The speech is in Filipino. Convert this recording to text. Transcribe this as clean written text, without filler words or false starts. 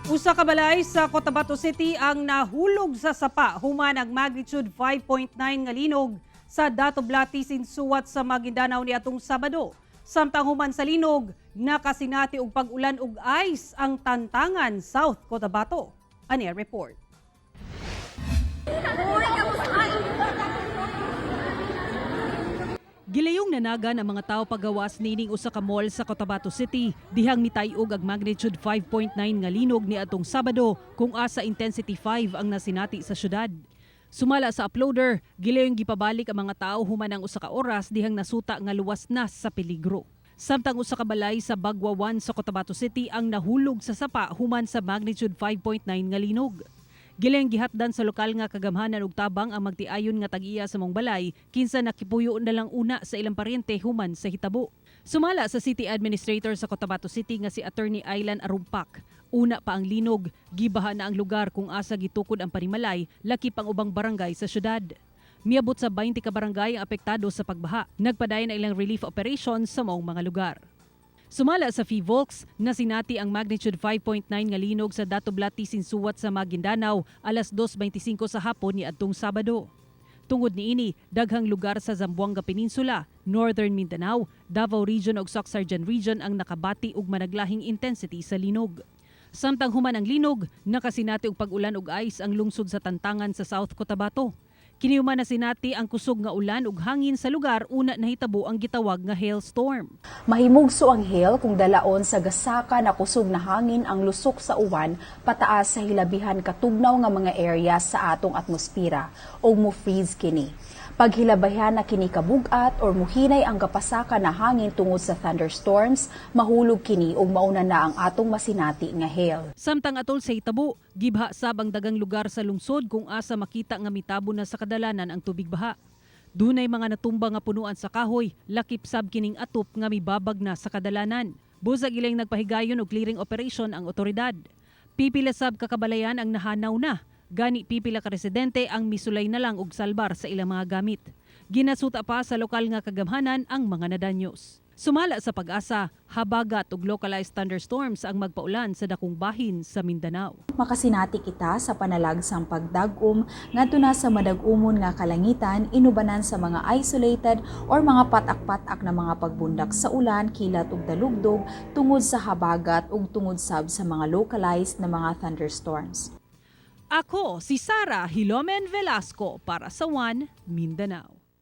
Usa ka balay sa Cotabato City ang nahulog sa sapa human ang magnitude 5.9 nga linog sa Dato Blatisin suwat sa Maguindanao niadtong Sabado. Samtang human sa linog, nakasinati og pag-ulan ug ice ang Tantangan, South Cotabato. Ani report. Gilayong nanagan ang mga tao pagawas nining usa ka mall sa Cotabato City dihang mitay-og ang magnitude 5.9 nga linog niadtong Sabado kung asa intensity 5 ang nasinati sa syudad. Sumala sa uploader, gilayong gipabalik ang mga tao human ang usa ka oras dihang nasuta nga luwas na sa peligro. Samtang usa ka balay sa Bagwa 1 sa Cotabato City ang nahulog sa sapa human sa magnitude 5.9 nga linog. Gilayong gihatdan sa lokal nga kagamhanan ug tabang ang magtiayon nga tag-iya sa mong balay kinsa nakipuyo na lang una sa ilang paryente human sa hitabo. Sumala sa City Administrator sa Cotabato City nga si Attorney Aylan Arumpak, una pa ang linog, gibaha na ang lugar kung asa gitukod ang panimalay, lakip ang ubang barangay sa syudad. Miabot sa 20 ka barangay ang apektado sa pagbaha. Nagpadayon na ilang relief operations sa maong mga lugar. Sumala sa FIVOLCS, nasinati ang magnitude 5.9 nga linog sa Dato Blatisin suwat sa Maguindanao alas 2:25 sa hapon niadtong Sabado. Tungod niini, daghang lugar sa Zamboanga Peninsula, Northern Mindanao, Davao Region ug Soc-Sargen Region ang nakabati og managlahing intensity sa linog. Samtang human ang linog, nakasinati og pag-ulan ug ice ang lungsod sa Tantangan sa South Cotabato. Kiniuman na sinati ang kusog nga ulan ug hangin sa lugar una nahitabo ang gitawag nga hailstorm. Mahimugso ang hail kung dalaon sa gasaka na kusog na hangin ang lusok sa uwan pataas sa hilabihan katugnaw nga mga area sa atong atmosfera ug mo-freeze kini. Paghilabahan na kini kabugat or muhinay ang kapasaka na hangin tungod sa thunderstorms, mahulog kini ug mauna na ang atong masinati nga hail. Samtang atol sa hitabo, gibha sab ang dagang lugar sa lungsod kung asa makita nga mitabo na sa kadalanan ang tubig baha. Dunay mga natumba nga punuan sa kahoy, lakip sab kining atop nga mibabag na sa kadalanan. Busag ilang nagpahigayon og clearing operation ang otoridad. Pipila sab kakabalayan ang nahanaw na. Gani pipila ka residente ang misulay na lang og salbar sa ilang mga gamit. Ginasuta pa sa lokal nga kagamhanan ang mga nadanyos. Sumala sa pag-asa, habagat ug localized thunderstorms ang magpaulan sa dakong bahin sa Mindanao. Makasinati kita sa panalagsang pagdagom ngadto na sa madag-umon nga kalangitan inubanan sa mga isolated or mga patak-patak na mga pagbundak sa ulan, kilat ug dalugdog tungod sa habagat ug tungod sab sa mga localized na mga thunderstorms. Ako si Sara Hilomen Velasco para sa One Mindanao.